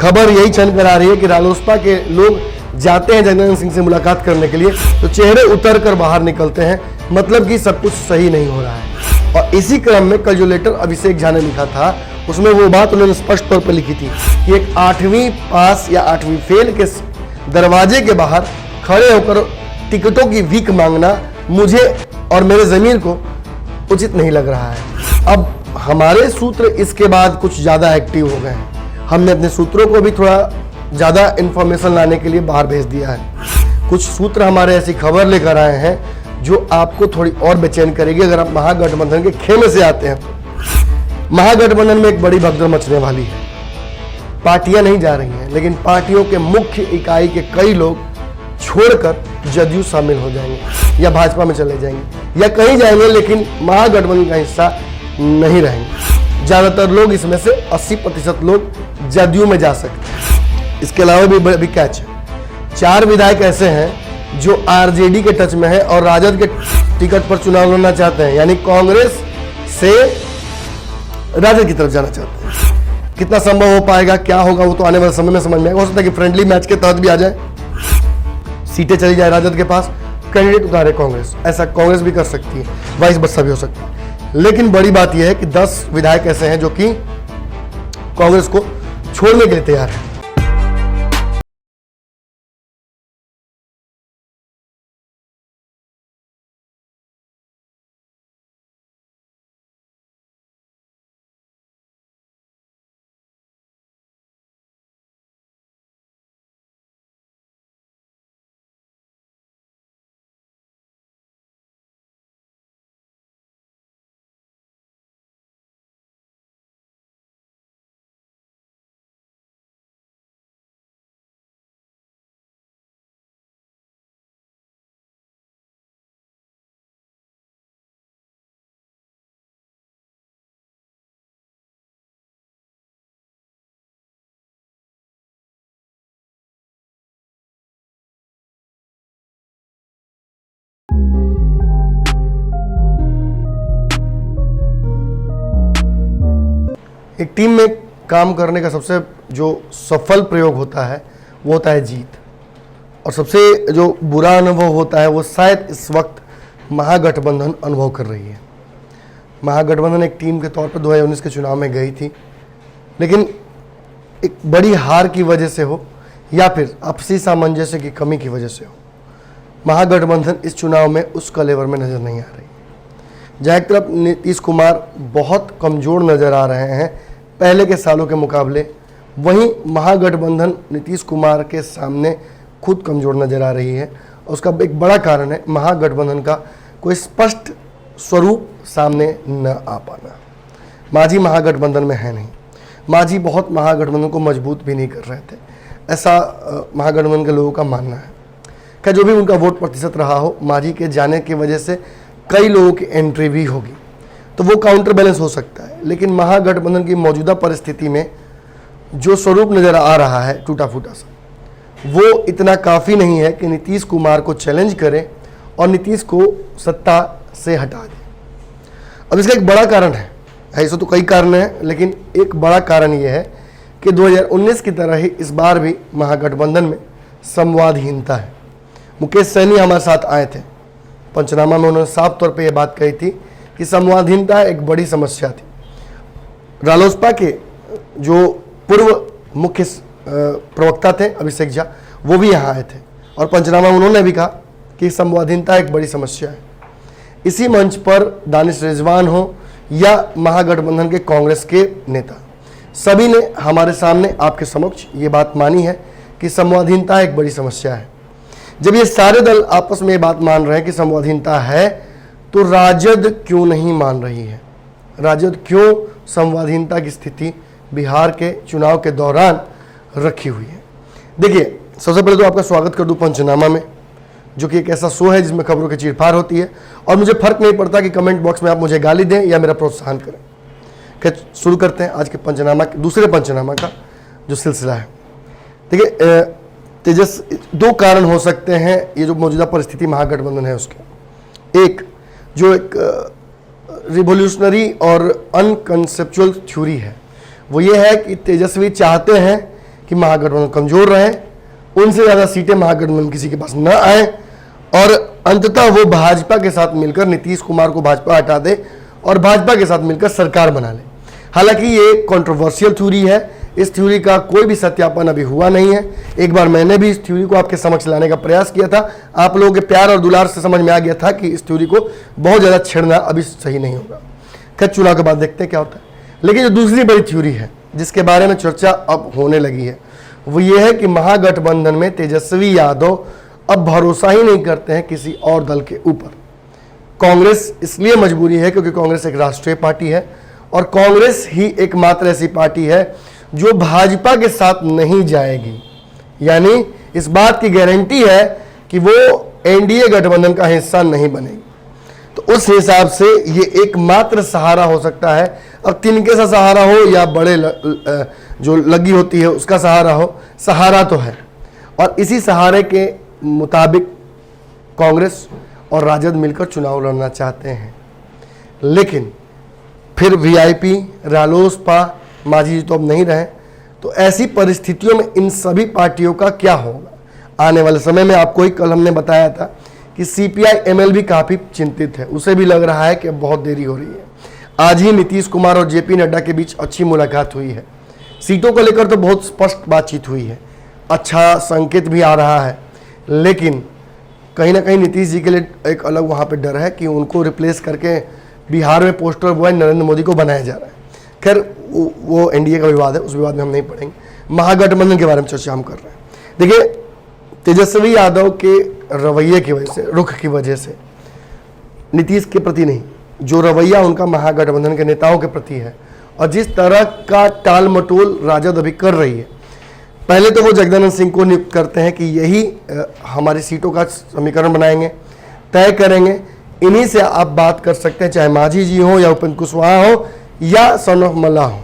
खबर यही चल कर आ रही है कि रालोसपा के लोग जाते हैं जगदानंद सिंह से मुलाकात करने के लिए तो चेहरे उतर कर बाहर निकलते हैं, मतलब कि सब कुछ सही नहीं हो रहा है। और इसी क्रम में कल जो लेटर अभिषेक झा ने लिखा था उसमें वो बात उन्होंने स्पष्ट तौर पर लिखी थी कि एक 8वीं पास या 8वीं फेल के दरवाजे के बाहर खड़े होकर टिकटों की भीख मांगना मुझे और मेरे ज़मीर को उचित नहीं लग रहा है। अब हमारे सूत्र इसके बाद कुछ ज़्यादा एक्टिव हो गए हैं। हमने अपने सूत्रों को भी थोड़ा ज़्यादा इन्फॉर्मेशन लाने के लिए बाहर भेज दिया है। कुछ सूत्र हमारे ऐसी खबर लेकर आए हैं जो आपको थोड़ी और बेचैन करेगी अगर आप महागठबंधन के खेमे से आते हैं तो। महागठबंधन में एक बड़ी भगदड़ मचने वाली है। पार्टियां नहीं जा रही हैं, लेकिन पार्टियों के मुख्य इकाई के कई लोग छोड़कर जदयू शामिल हो जाएंगे या भाजपा में चले जाएंगे या कहीं जाएंगे, लेकिन महागठबंधन का हिस्सा नहीं रहेंगे। ज़्यादातर लोग इसमें से 80% लोग जदयू में जा सकते हैं। इसके अलावा भी कैच है। 4 विधायक ऐसे हैं जो आरजेडी के टच में है और राजद के टिकट पर चुनाव लड़ना चाहते हैं, यानी कांग्रेस से राजद की तरफ जाना चाहते हैं। कितना संभव हो पाएगा, क्या होगा, वो तो आने वाले समय में समझ में आएगा। हो सकता है कि फ्रेंडली मैच के तहत भी आ जाए, सीटें चली जाए राजद के पास, कैंडिडेट उतारे कांग्रेस। ऐसा कांग्रेस भी कर सकती है, वाइस वर्सा भी हो सकता है। लेकिन बड़ी बात यह है कि 10 विधायक ऐसे हैं जो कि कांग्रेस को छोड़ने के लिए तैयार है। एक टीम में काम करने का सबसे जो सफल प्रयोग होता है वो होता है जीत, और सबसे जो बुरा अनुभव होता है वो शायद इस वक्त महागठबंधन अनुभव कर रही है। महागठबंधन एक टीम के तौर पर 2019 के चुनाव में गई थी, लेकिन एक बड़ी हार की वजह से हो या फिर आपसी सामंजस्य की कमी की वजह से हो, महागठबंधन इस चुनाव में उस कलेवर में नज़र नहीं आ रही। जहाँ एक तरफ नीतीश कुमार बहुत कमज़ोर नज़र आ रहे हैं पहले के सालों के मुकाबले, वहीं महागठबंधन नीतीश कुमार के सामने खुद कमज़ोर नज़र आ रही है। उसका एक बड़ा कारण है महागठबंधन का कोई स्पष्ट स्वरूप सामने न आ पाना। मांझी महागठबंधन में है नहीं। मांझी बहुत महागठबंधन को मजबूत भी नहीं कर रहे थे, ऐसा महागठबंधन के लोगों का मानना है। क्या जो भी उनका वोट प्रतिशत रहा हो, मांझी के जाने की वजह से कई लोगों की एंट्री भी होगी तो वो काउंटर बैलेंस हो सकता है। लेकिन महागठबंधन की मौजूदा परिस्थिति में जो स्वरूप नज़र आ रहा है टूटा फूटा सा, वो इतना काफ़ी नहीं है कि नीतीश कुमार को चैलेंज करे और नीतीश को सत्ता से हटा दे। अब इसका एक बड़ा कारण है, ऐसे तो कई कारण हैं, लेकिन एक बड़ा कारण ये है कि 2019 की तरह ही इस बार भी महागठबंधन में संवादहीनता है। मुकेश सैनी हमारे साथ आए थे पंचनामा में, उन्होंने साफ तौर पे ये बात कही थी कि संवादहीनता एक बड़ी समस्या थी। रालोसपा के जो पूर्व मुख्य प्रवक्ता थे अभिषेक झा, वो भी यहाँ आए थे और पंचनामा में उन्होंने भी कहा कि संवादहीनता एक बड़ी समस्या है। इसी मंच पर दानिश रिजवान हो या महागठबंधन के कांग्रेस के नेता, सभी ने हमारे सामने आपके समक्ष ये बात मानी है कि संवादहीनता एक बड़ी समस्या है। जब ये सारे दल आपस में ये बात मान रहे हैं कि संवादहीनता है, तो राजद क्यों नहीं मान रही है? राजद क्यों संवादहीनता की स्थिति बिहार के चुनाव के दौरान रखी हुई है? देखिए, सबसे पहले तो आपका स्वागत कर दूं पंचनामा में, जो कि एक ऐसा शो है जिसमें खबरों की चीरफाड़ होती है और मुझे फर्क नहीं पड़ता कि कमेंट बॉक्स में आप मुझे गाली दें या मेरा प्रोत्साहन करें। क्या शुरू करते हैं आज के पंचनामा, दूसरे पंचनामा का जो सिलसिला है। देखिए तेजस, 2 कारण हो सकते हैं ये जो मौजूदा परिस्थिति महागठबंधन है उसके। एक जो एक रिवोल्यूशनरी और अनकंसेप्चुअल थ्योरी है, वो ये है कि तेजस्वी चाहते हैं कि महागठबंधन कमजोर रहे, उनसे ज़्यादा सीटें महागठबंधन किसी के पास न आए और अंततः वो भाजपा के साथ मिलकर नीतीश कुमार को भाजपा हटा दे और भाजपा के साथ मिलकर सरकार बना ले। हालांकि ये कंट्रोवर्शियल थ्योरी है, इस थ्योरी का कोई भी सत्यापन अभी हुआ नहीं है। एक बार मैंने भी इस थ्योरी को आपके समक्ष लाने का प्रयास किया था, आप लोगों के प्यार और दुलार से समझ में आ गया था कि इस थ्योरी को बहुत ज़्यादा छेड़ना अभी सही नहीं होगा। खैर, चुनाव के बाद देखते हैं क्या होता है। लेकिन जो दूसरी बड़ी थ्योरी है जिसके बारे में चर्चा अब होने लगी है वो ये है कि महागठबंधन में तेजस्वी यादव अब भरोसा ही नहीं करते हैं किसी और दल के ऊपर। कांग्रेस इसलिए मजबूरी है क्योंकि कांग्रेस एक राष्ट्रीय पार्टी है और कांग्रेस ही एकमात्र ऐसी पार्टी है जो भाजपा के साथ नहीं जाएगी, यानी इस बात की गारंटी है कि वो एनडीए गठबंधन का हिस्सा नहीं बनेगी। तो उस हिसाब से ये एकमात्र सहारा हो सकता है। अब तिनके सा सहारा हो या बड़े जो लगी होती है उसका सहारा हो, सहारा तो है। और इसी सहारे के मुताबिक कांग्रेस और राजद मिलकर चुनाव लड़ना चाहते हैं। लेकिन फिर वीआईपी, रालोसपा, मांझी जी तो अब नहीं रहे, तो ऐसी परिस्थितियों में इन सभी पार्टियों का क्या होगा आने वाले समय में। आपको ही कल हमने बताया था कि सीपीआई एमएल भी काफ़ी चिंतित है, उसे भी लग रहा है कि अब बहुत देरी हो रही है। आज ही नीतीश कुमार और जेपी नड्डा के बीच अच्छी मुलाकात हुई है, सीटों को लेकर तो बहुत स्पष्ट बातचीत हुई है, अच्छा संकेत भी आ रहा है। लेकिन कहीं ना कहीं नीतीश जी के लिए एक अलग वहाँ पे डर है कि उनको रिप्लेस करके बिहार में पोस्टर बॉय नरेंद्र मोदी को बनाया जा रहा है। खैर, वो एनडीए का विवाद है, उस विवाद में हम नहीं पड़ेंगे। महागठबंधन के बारे में चर्चा हम कर रहे हैं। देखिए, तेजस्वी यादव के रवैये की वजह से, रुख की वजह से, नीतीश के प्रति नहीं, जो रवैया उनका महागठबंधन के नेताओं के प्रति है और जिस तरह का टाल मटोल राजद अभी कर रही है। पहले तो वो जगदानंद सिंह को नियुक्त करते हैं कि यही हमारी सीटों का समीकरण बनाएंगे, तय करेंगे, इन्हीं से आप बात कर सकते हैं, चाहे मांझी जी हो या उपेंद्र कुशवाहा हो या सन ऑफ मल्ला हो।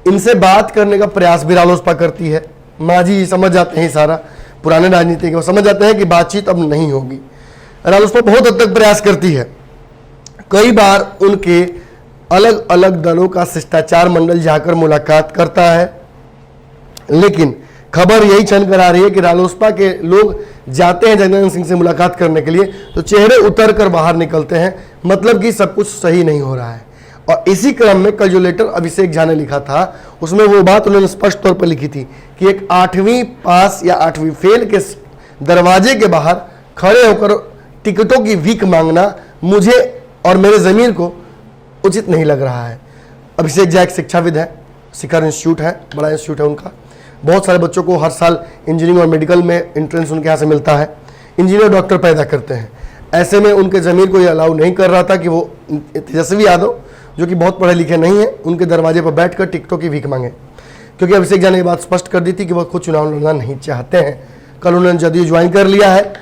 इनसे बात करने का प्रयास भी रालोसपा करती है। मांझी जी समझ जाते हैं, सारा पुराने राजनीति के समझ जाते हैं कि बातचीत अब नहीं होगी। रालोसपा बहुत हद तक प्रयास करती है, कई बार उनके अलग अलग दलों का शिष्टाचार मंडल जाकर मुलाकात करता है। लेकिन खबर यही छन कर आ रही है कि रालोसपा के लोग जाते हैं जगदानंद सिंह से मुलाकात करने के लिए तो चेहरे उतर कर बाहर निकलते हैं, मतलब कि सब कुछ सही नहीं हो रहा है। और इसी क्रम में कल जो लेटर अभिषेक झा ने लिखा था उसमें वो बात उन्होंने स्पष्ट तौर पर लिखी थी कि एक 8वीं पास या 8वीं फेल के दरवाजे के बाहर खड़े होकर टिकटों की भीख मांगना मुझे और मेरे ज़मीर को उचित नहीं लग रहा है। अभिषेक झा एक शिक्षाविद है, शिखर इंस्टीट्यूट है, बड़ा इंस्टीट्यूट है उनका। बहुत सारे बच्चों को हर साल इंजीनियरिंग और मेडिकल में एंट्रेंस उनके यहाँ से मिलता है, इंजीनियर डॉक्टर पैदा करते हैं। ऐसे में उनके ज़मीर को ये अलाउ नहीं कर रहा था कि वो तेजस्वी यादव जो कि बहुत पढ़े लिखे नहीं हैं उनके दरवाजे पर बैठकर टिकटों की भीख मांगे, क्योंकि अभिषेक झा ने ये बात स्पष्ट कर दी थी कि वो खुद चुनाव लड़ना नहीं चाहते हैं। कल उन्होंने जदयू ज्वाइन कर लिया है।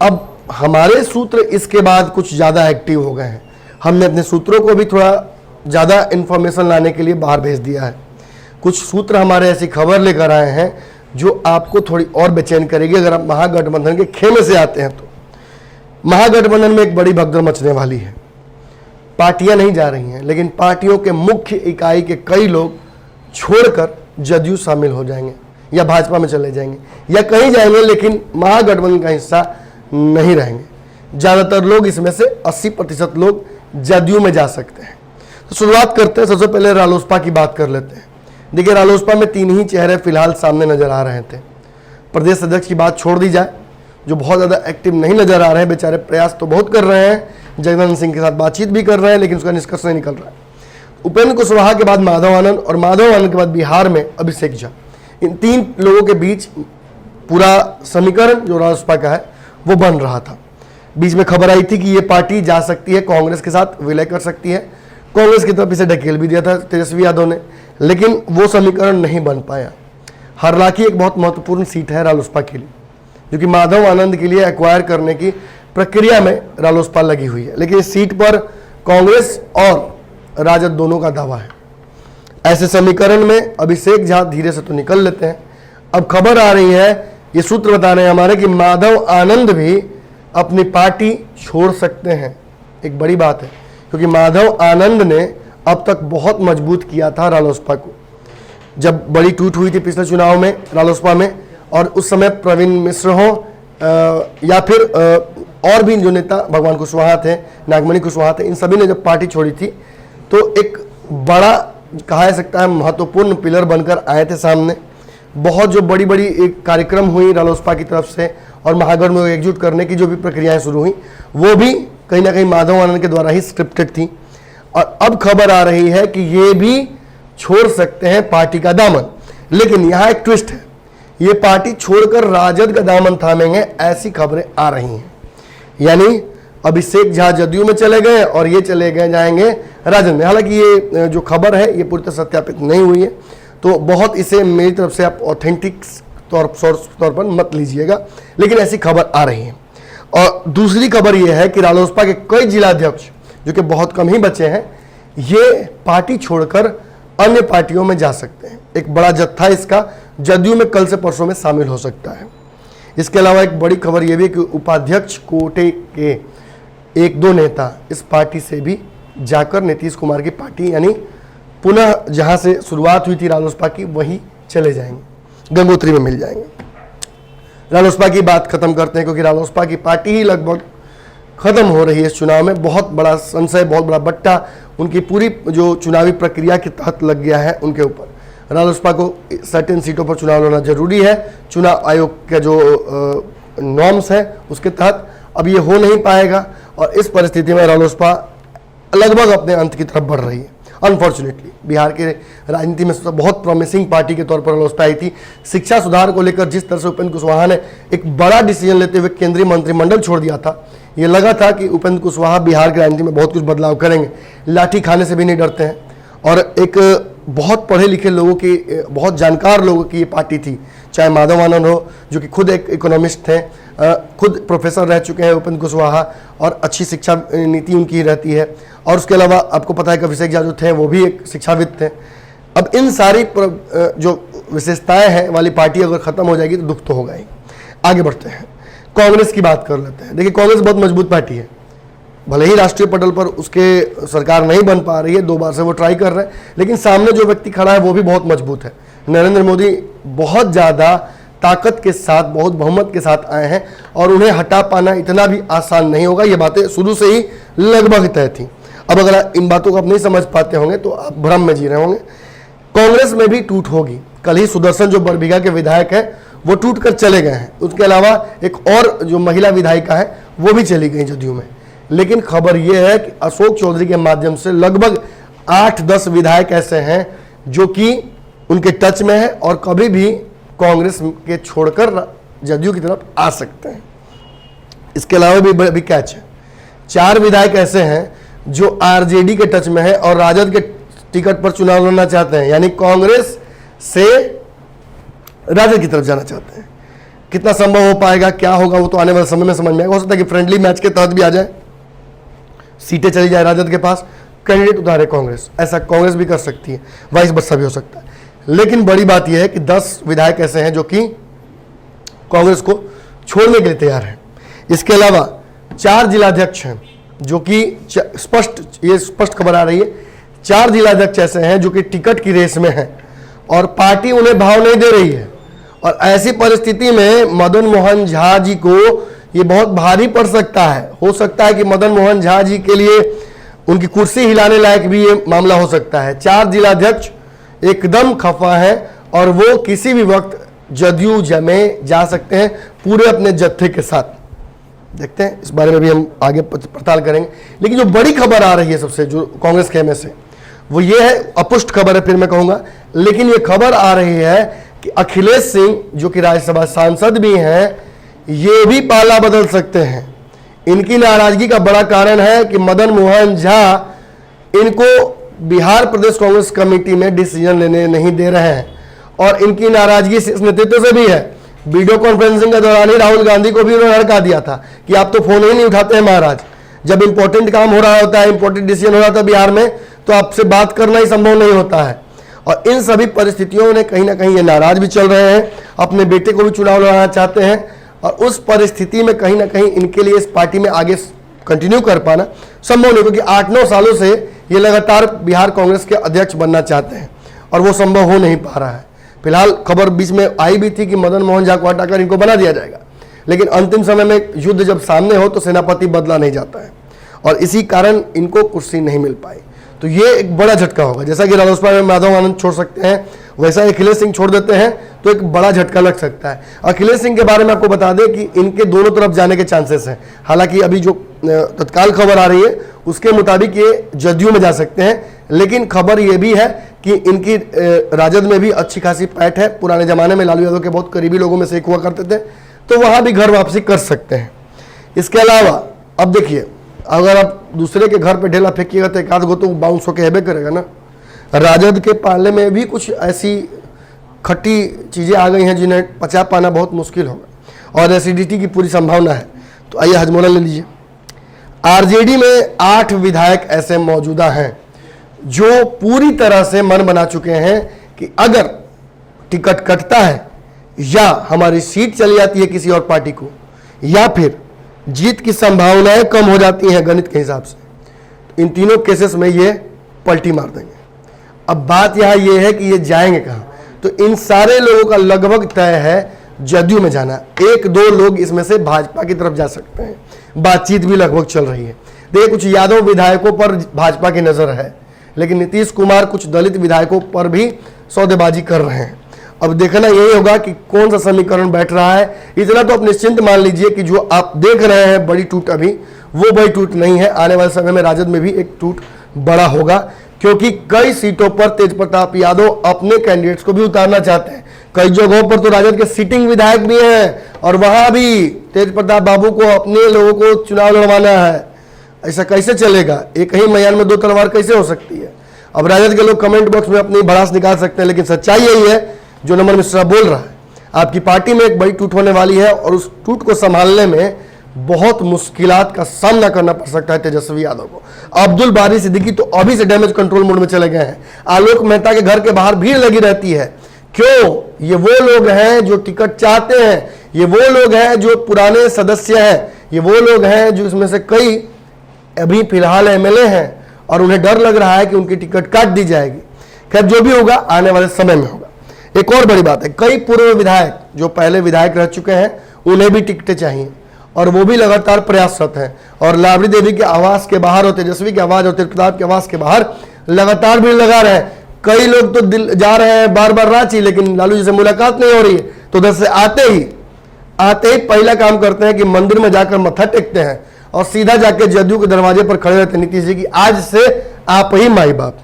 अब हमारे सूत्र इसके बाद कुछ ज़्यादा एक्टिव हो गए हैं, हमने अपने सूत्रों को भी थोड़ा ज़्यादा इन्फॉर्मेशन लाने के लिए बाहर भेज दिया है। कुछ सूत्र हमारे ऐसी खबर लेकर आए हैं जो आपको थोड़ी और बेचैन करेगी अगर आप महागठबंधन के खेमे से आते हैं तो। महागठबंधन में एक बड़ी भगदड़ मचने वाली है, पार्टियां नहीं जा रही हैं, लेकिन पार्टियों के मुख्य इकाई के कई लोग छोड़कर जदयू शामिल हो जाएंगे या भाजपा में चले जाएंगे या कहीं जाएंगे, लेकिन महागठबंधन का हिस्सा नहीं रहेंगे। ज़्यादातर लोग इसमें से 80% लोग जदयू में जा सकते हैं। तो शुरुआत करते हैं, सबसे पहले रालोसपा की बात कर लेते हैं। देखिए, रालोसपा में 3 ही चेहरे फिलहाल सामने नजर आ रहे थे। प्रदेश अध्यक्ष की बात छोड़ दी जाए, जो बहुत ज़्यादा एक्टिव नहीं नजर आ रहे हैं, बेचारे प्रयास तो बहुत कर रहे हैं, जगदानंद सिंह के साथ बातचीत भी कर रहे हैं, लेकिन उसका निष्कर्ष नहीं निकल रहा है। उपेंद्र कुशवाहा के बाद माधव आनंद और माधव आनंद के बाद बिहार में अभिषेक झा, इन 3 लोगों के बीच पूरा समीकरण जो रालोसपा का है वो बन रहा था। बीच में खबर आई थी कि ये पार्टी जा सकती है कांग्रेस के साथ विलय कर सकती है, कांग्रेस की तरफ इसे ढकेल भी दिया था तेजस्वी यादव ने, लेकिन वो समीकरण नहीं बन पाया। हरलाखी एक बहुत महत्वपूर्ण सीट है रालोसपा के लिए, जो कि माधव आनंद के लिए एक्वायर करने की प्रक्रिया में रालोसपा लगी हुई है, लेकिन इस सीट पर कांग्रेस और राजद दोनों का दावा है। ऐसे समीकरण में अभिषेक झा धीरे से तो निकल लेते हैं। अब खबर आ रही है, ये सूत्र बता रहे हैं हमारे कि माधव आनंद भी अपनी पार्टी छोड़ सकते हैं। एक बड़ी बात है, क्योंकि माधव आनंद ने अब तक बहुत मजबूत किया था रालोसपा को। जब बड़ी टूट हुई थी पिछले चुनाव में रालोसपा में, और उस समय प्रवीण मिश्र हो या फिर और भी जो नेता भगवान कुशवाहा थे, नागमणि कुशवाहा थे, इन सभी ने जब पार्टी छोड़ी थी तो एक बड़ा कहा जा सकता है महत्वपूर्ण पिलर बनकर आए थे सामने। बहुत जो बड़ी बड़ी एक कार्यक्रम हुई रालोसपा की तरफ से और महागठ में एकजुट करने की जो भी प्रक्रियाएं शुरू हुई वो भी कहीं ना कहीं माधव आनंद के द्वारा ही स्क्रिप्टेड थी। और अब खबर आ रही है कि ये भी छोड़ सकते हैं पार्टी का दामन, लेकिन यहाँ एक ट्विस्ट है, ये पार्टी छोड़कर राजद का दामन थामेंगे, ऐसी खबरें आ रही हैं। यानी अभिषेक झा जदयू में चले गए और ये चले गए जाएंगे राजद में। हालांकि ये जो खबर है ये पूरी तरह सत्यापित नहीं हुई है, तो बहुत इसे मेरी तरफ से आप ऑथेंटिक तौर पर मत लीजिएगा, लेकिन ऐसी खबर आ रही है। और दूसरी खबर ये है कि रालोसपा के कई जिलाध्यक्ष जो कि बहुत कम ही बचे हैं, ये पार्टी छोड़कर अन्य पार्टियों में जा सकते हैं। एक बड़ा जत्था इसका जदयू में कल से परसों में शामिल हो सकता है। इसके अलावा एक बड़ी खबर यह भी है कि उपाध्यक्ष कोटे के एक दो नेता इस पार्टी से भी जाकर नीतीश कुमार की पार्टी यानी पुनः जहां से शुरुआत हुई थी रालोसपा की वहीं चले जाएंगे, गंगोत्री में मिल जाएंगे। रालोसपा की बात खत्म करते हैं क्योंकि रालोसपा की पार्टी ही लगभग खत्म हो रही है इस चुनाव में। बहुत बड़ा संशय, बहुत बड़ा बट्टा उनकी पूरी जो चुनावी प्रक्रिया के तहत लग गया है उनके ऊपर। रालोसपा को सर्टेन सीटों पर चुनाव लड़ना जरूरी है, चुनाव आयोग के जो नॉर्म्स है उसके तहत अब ये हो नहीं पाएगा और इस परिस्थिति में रालोसपा लगभग अपने अंत की तरफ बढ़ रही है। अनफॉर्चुनेटली बिहार के राजनीति में बहुत प्रॉमिसिंग पार्टी के तौर पर रालोसपा आई थी। शिक्षा सुधार को लेकर जिस तरह से उपेंद्र कुशवाहा ने एक बड़ा डिसीजन लेते हुए केंद्रीय मंत्रिमंडल छोड़ दिया था, ये लगा था कि उपेंद्र कुशवाहा बिहार की राजनीति में बहुत कुछ बदलाव करेंगे, लाठी खाने से भी नहीं डरते हैं। और एक बहुत पढ़े लिखे लोगों की, बहुत जानकार लोगों की ये पार्टी थी, चाहे माधव आनंद हो जो कि खुद एक इकोनॉमिस्ट थे, खुद प्रोफेसर रह चुके हैं उपेंद्र कुशवाहा, और अच्छी शिक्षा नीति उनकी रहती है। और उसके अलावा आपको पता है कि अभिषेक झा जो थे वो भी एक शिक्षाविद थे। अब इन सारी जो विशेषताएं हैं वाली पार्टी अगर खत्म हो जाएगी तो दुख तो होगा ही। आगे बढ़ते हैं, कांग्रेस की बात कर लेते हैं। देखिए कांग्रेस बहुत मजबूत पार्टी है, भले ही राष्ट्रीय पटल पर उसके सरकार नहीं बन पा रही है, 2 बार से वो ट्राई कर रहे हैं, लेकिन सामने जो व्यक्ति खड़ा है वो भी बहुत मजबूत है। नरेंद्र मोदी बहुत ज़्यादा ताकत के साथ, बहुत बहुमत के साथ आए हैं और उन्हें हटा पाना इतना भी आसान नहीं होगा। ये बातें शुरू से ही लगभग तय थी। अब अगर इन बातों को आप नहीं समझ पाते होंगे तो आप भ्रम में जी रहे होंगे। कांग्रेस में भी टूट होगी। कल ही सुदर्शन जो बरबीघा के विधायक हैं वो टूट कर चले गए हैं, उसके अलावा एक और जो महिला विधायिका है वो भी चली गई जदयू में। लेकिन खबर यह है कि अशोक चौधरी के माध्यम से लगभग 8-10 विधायक ऐसे हैं जो कि उनके टच में है और कभी भी कांग्रेस के छोड़कर जदयू की तरफ आ सकते हैं। इसके अलावा भी कैच है, 4 विधायक ऐसे हैं जो आरजेडी के टच में है और राजद के टिकट पर चुनाव लड़ना चाहते हैं, यानी कांग्रेस से राजद की तरफ जाना चाहते हैं। कितना संभव हो पाएगा, क्या होगा, वो तो आने वाले समय में समझ में आएगा। हो सकता है कि फ्रेंडली मैच के तहत भी आ जाए, सीटें चली जाए राजद के पास, कैंडिडेट उतारे कांग्रेस, ऐसा कांग्रेस भी कर सकती है, वाइस वर्सा भी हो सकता है। लेकिन बड़ी बात यह है कि 10 विधायक ऐसे हैं जो कि कांग्रेस को छोड़ने के लिए तैयार हैं। इसके अलावा 4 जिलाध्यक्ष हैं जो कि स्पष्ट खबर आ रही है, 4 जिलाध्यक्ष ऐसे हैं जो कि टिकट की रेस में हैं और पार्टी उन्हें भाव नहीं दे रही है। और ऐसी परिस्थिति में मदन मोहन झा जी को ये बहुत भारी पड़ सकता है। हो सकता है कि मदन मोहन झा जी के लिए उनकी कुर्सी हिलाने लायक भी ये मामला हो सकता है। 4 जिलाध्यक्ष एकदम खफा है और वो किसी भी वक्त जदयू में जा सकते हैं पूरे अपने जत्थे के साथ। देखते हैं, इस बारे में भी हम आगे पड़ताल करेंगे। लेकिन जो बड़ी खबर आ रही है सबसे, जो कांग्रेस के में से, वो ये है, अपुष्ट खबर है फिर मैं कहूंगा, लेकिन ये खबर आ रही है कि अखिलेश सिंह जो कि राज्यसभा सांसद भी हैं, ये भी पाला बदल सकते हैं। इनकी नाराजगी का बड़ा कारण है कि मदन मोहन झा इनको बिहार प्रदेश कांग्रेस कमेटी में डिसीजन लेने नहीं दे रहे हैं और इनकी नाराजगी इस नेतृत्व से भी है। वीडियो कॉन्फ्रेंसिंग के दौरान ही राहुल गांधी को भी उन्होंने हड़का दिया था कि आप तो फोन ही नहीं उठाते हैं महाराज, जब इंपॉर्टेंट काम हो रहा होता है, इंपॉर्टेंट डिसीजन हो रहा था बिहार में, तो आपसे बात करना ही संभव नहीं होता है। और इन सभी परिस्थितियों में कहीं ना कहीं ये नाराज भी चल रहे हैं, अपने बेटे को भी चुनाव लड़ाना चाहते हैं और उस परिस्थिति में कहीं ना कहीं इनके लिए इस पार्टी में आगे कंटिन्यू कर पाना संभव नहीं, क्योंकि 8-9 सालों से ये लगातार बिहार कांग्रेस के अध्यक्ष बनना चाहते हैं और वो संभव हो नहीं पा रहा है। फिलहाल खबर बीच में आई भी थी कि मदन मोहन झा को हटाकर इनको बना दिया जाएगा, लेकिन अंतिम समय में युद्ध जब सामने हो तो सेनापति बदला नहीं जाता है और इसी कारण इनको कुर्सी नहीं मिल पाई। तो ये एक बड़ा झटका होगा। जैसा कि रालोसपा में माधव आनंद छोड़ सकते हैं, वैसा अखिलेश सिंह छोड़ देते हैं तो एक बड़ा झटका लग सकता है। अखिलेश सिंह के बारे में आपको बता दें कि इनके दोनों तरफ जाने के चांसेस हैं। हालांकि अभी जो तत्काल खबर आ रही है उसके मुताबिक ये जदयू में जा सकते हैं, लेकिन खबर ये भी है कि इनकी राजद में भी अच्छी खासी पैठ है। पुराने जमाने में लालू यादव के बहुत करीबी लोगों में से एक हुआ करते थे, तो वहां भी घर वापसी कर सकते हैं। इसके अलावा अब देखिए, अगर आप दूसरे के घर पे ढेला फेंकिएगा तो एक आध गो तो बाउंस होके हेबे करेगा ना। राजद के पाले में भी कुछ ऐसी खट्टी चीज़ें आ गई हैं जिन्हें पचा पाना बहुत मुश्किल होगा और एसिडिटी की पूरी संभावना है। तो आइए हजमोला ले लीजिए। आरजेडी में 8 विधायक ऐसे मौजूदा हैं जो पूरी तरह से मन बना चुके हैं कि अगर टिकट कटता है या हमारी सीट चली जाती है किसी और पार्टी को, या फिर जीत की संभावनाएं कम हो जाती हैं गणित के हिसाब से, तो इन तीनों केसेस में ये पलटी मार देंगे। अब बात यहां ये है कि ये जाएंगे कहां। तो इन सारे लोगों का लगभग तय है जदयू में जाना। 1-2 लोग इसमें से भाजपा की तरफ जा सकते हैं, बातचीत भी लगभग चल रही है। देखिए, कुछ यादव विधायकों पर भाजपा की नजर है, लेकिन नीतीश कुमार कुछ दलित विधायकों पर भी सौदेबाजी कर रहे हैं। अब देखना यही होगा कि कौन सा समीकरण बैठ रहा है। इतना तो आप निश्चिंत मान लीजिए कि जो आप देख रहे हैं बड़ी टूट, अभी वो बड़ी टूट नहीं है। आने वाले समय में राजद में भी एक टूट बड़ा होगा, क्योंकि कई सीटों पर तेज प्रताप यादव अपने कैंडिडेट्स को भी उतारना चाहते हैं। कई जगहों पर तो राजद के सिटिंग विधायक भी हैं और वहां भी तेज प्रताप बाबू को अपने लोगों को चुनाव लड़वाना है। ऐसा कैसे चलेगा? एक ही मैदान में 2 तलवार कैसे हो सकती है? अब राजद के लोग कमेंट बॉक्स में अपनी भड़ास निकाल सकते हैं, लेकिन सच्चाई यही है जो नमन मिश्रा बोल रहा है। आपकी पार्टी में एक बड़ी टूट होने वाली है और उस टूट को संभालने में बहुत मुश्किलात का सामना करना पड़ सकता है तेजस्वी यादव को। अब्दुल बारी सिद्दीकी तो अभी से डैमेज कंट्रोल मोड में चले गए हैं। आलोक मेहता के घर के बाहर भीड़ लगी रहती है। क्यों? ये वो लोग हैं जो टिकट चाहते हैं, ये वो लोग हैं जो पुराने सदस्य हैं, ये वो लोग हैं जो इसमें से कई अभी फिलहाल एमएलए हैं और उन्हें डर लग रहा है कि उनकी टिकट काट दी जाएगी। खैर, जो भी होगा आने वाले समय में होगा। एक और बड़ी बात है, कई पूर्व विधायक जो पहले विधायक रह चुके हैं उन्हें भी टिकटें चाहिए और वो भी लगातार प्रयासरत हैं। और लाबड़ी देवी के आवास के बाहर और तेजस्वी के आवाज और तेज प्रताप के आवास के बाहर लगातार भीड़ लगा रहे हैं। कई लोग तो दिल जा रहे हैं बार बार रांची, लेकिन लालू जी से मुलाकात नहीं हो रही है, तो उधर से आते ही पहला काम करते हैं कि मंदिर में जाकर मत्था टेकते हैं और सीधा जाके जदयू के दरवाजे पर खड़े रहते हैं नीतीश जी की आज से आप ही माई बाप।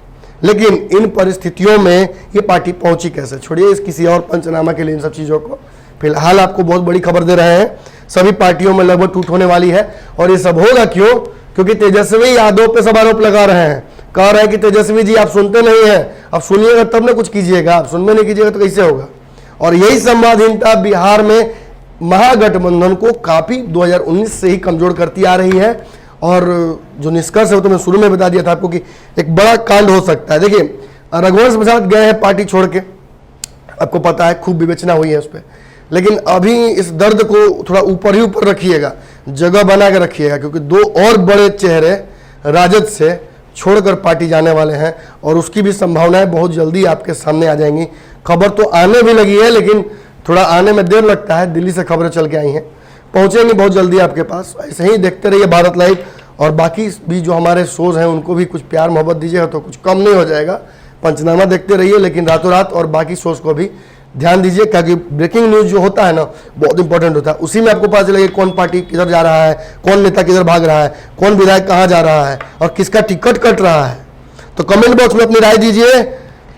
लेकिन इन परिस्थितियों में ये पार्टी पहुंची कैसे? छोड़िए इस किसी और पंचनामा के लिए इन सब चीज़ों को। फिलहाल आपको बहुत बड़ी खबर दे रहे हैं, सभी पार्टियों में लगभग टूट होने वाली है। और ये सब होगा क्यों? क्योंकि तेजस्वी यादव पे सब आरोप लगा रहे हैं, कह रहे हैं कि तेजस्वी जी आप सुनते नहीं हैं, आप सुनिएगा तब ना कुछ कीजिएगा, आप सुनने नहीं कीजिएगा तो कैसे होगा। और यही संवादहीनता बिहार में महागठबंधन को काफ़ी 2019 से ही कमजोर करती आ रही है। और जो निष्कर्ष है वो तो मैं शुरू में बता दिया था आपको कि एक बड़ा कांड हो सकता है। देखिए, रघुवंश प्रसाद गए हैं पार्टी छोड़ के, आपको पता है खूब विवेचना हुई है उस पर, लेकिन अभी इस दर्द को थोड़ा ऊपर ही ऊपर रखिएगा, जगह बना के रखिएगा, क्योंकि 2 और बड़े चेहरे राजद से छोड़कर पार्टी जाने वाले हैं और उसकी भी संभावनाएं बहुत जल्दी आपके सामने आ जाएंगी। खबर तो आने भी लगी है, लेकिन थोड़ा आने में देर लगता है। दिल्ली से खबरें चल के आई हैं, पहुंचेंगी बहुत जल्दी आपके पास। ऐसे ही देखते रहिए भारत लाइव, और बाकी भी जो हमारे शोज हैं उनको भी कुछ प्यार मोहब्बत दीजिएगा तो कुछ कम नहीं हो जाएगा। पंचनामा देखते रहिए, लेकिन रातों रात और बाकी शोज को भी ध्यान दीजिए, क्योंकि ब्रेकिंग न्यूज जो होता है ना बहुत इंपॉर्टेंट होता है। उसी में आपको पता चलेगा कौन पार्टी किधर जा रहा है, कौन नेता किधर भाग रहा है, कौन विधायक कहाँ जा रहा है और किसका टिकट कट रहा है। तो कमेंट बॉक्स में अपनी राय दीजिए,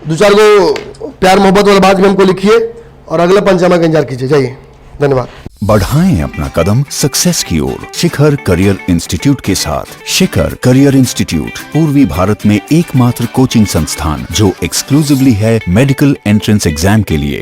2-4 गो प्यार मोहब्बत वाला बात भी हमको लिखिए और अगला पंचनामा का इंतजार कीजिए। जाइए, धन्यवाद। बढ़ाएं अपना कदम सक्सेस की ओर शिखर करियर इंस्टीट्यूट के साथ। शिखर करियर इंस्टीट्यूट पूर्वी भारत में एकमात्र कोचिंग संस्थान जो एक्सक्लूसिवली है मेडिकल एंट्रेंस एग्जाम के लिए।